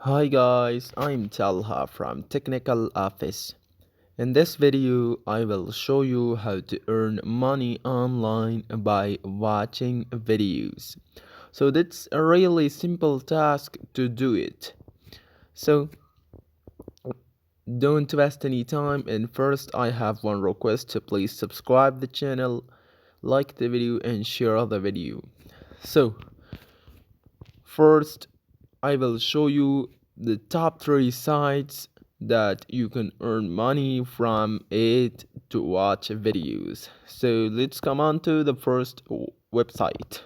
Hi guys, I'm Talha from Technical Office. In this video, I will show you how to earn money online by watching videos. So that's a really simple task to do it. So don't waste any time, and first I have one request to please subscribe the channel, like the video and share the video. So first I will show you the top 3 sites that you can earn money from it to watch videos. So let's come on to the first website.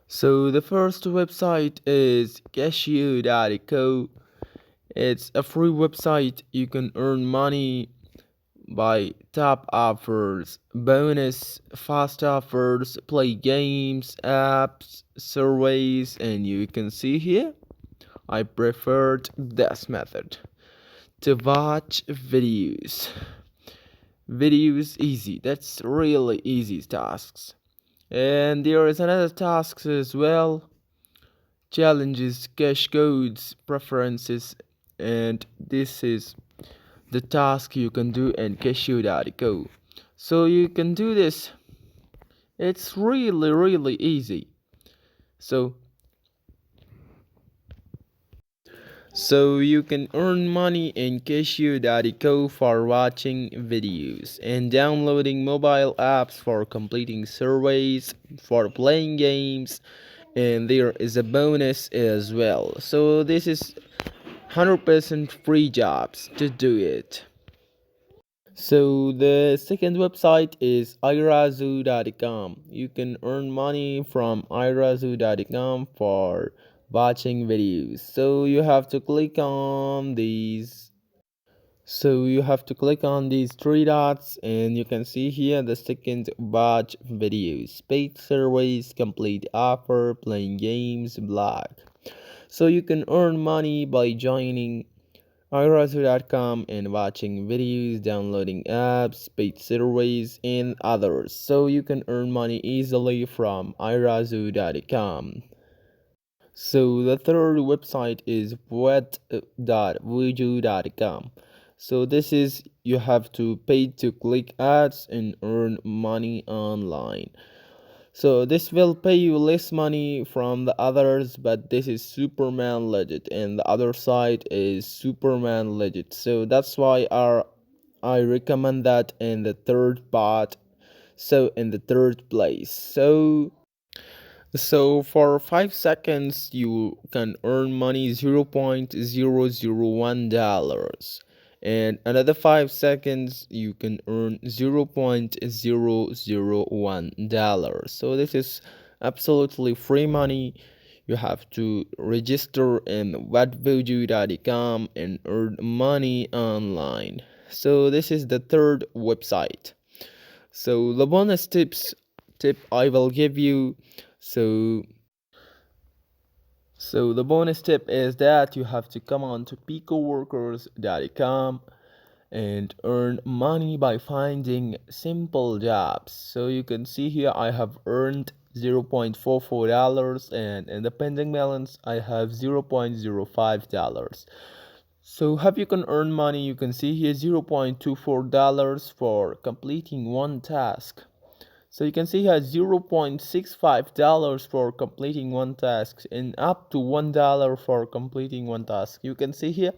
So the first website is wad.ojooo. It's a free website. You can earn money by top offers, bonus, fast offers, play games, apps, surveys, and you can see here I preferred this method to watch videos. Videos easy. That's really easy tasks. And there is another tasks as well. Challenges, cache codes, preferences, and this is the task you can do in cashew.co. So you can do this. It's really easy. So So you can earn money in cashew.co for watching videos and downloading mobile apps for completing surveys, for playing games, and there is a bonus as well. So this is 100% free jobs to do it. So the second website is irazoo.com. You can earn money from irazoo.com for watching videos. You have to click on these three dots and you can see here the second watch videos, paid surveys, complete offer, playing games, blog. So you can earn money by joining irazoo.com and watching videos, downloading apps, paid surveys, and others. So you can earn money easily from irazoo.com. So the third website is wad.ojooo.com. So this is you have to pay to click ads and earn money online. So this will pay you less money from the others, but this is Superman legit, and the other side is Superman legit. So that's why I recommend that in the third part. So in the third place. So for 5 seconds you can earn money $0.001, and another 5 seconds you can earn $0.001. So this is absolutely free money. You have to register in wad.ojooo.com and earn money online. So this is the third website. So the bonus tip I will give you. So so the bonus tip is that you have to come on to picoworkers.com and earn money by finding simple jobs. So you can see here I have earned $0.44, and in the pending balance I have $0.05. So how you can earn money, you can see here $0.24 for completing one task. So you can see here $0.65 for completing one task and up to $1 for completing one task. You can see here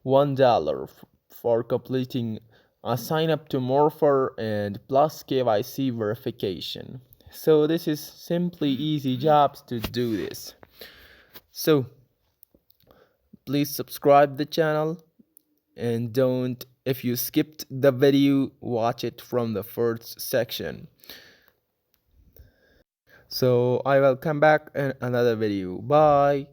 $1 for completing a sign up to Morpher and plus KYC verification. So this is simply easy jobs to do this. So please subscribe the channel, and don't, if you skipped the video, watch it from the first section. So I will come back in another video. Bye.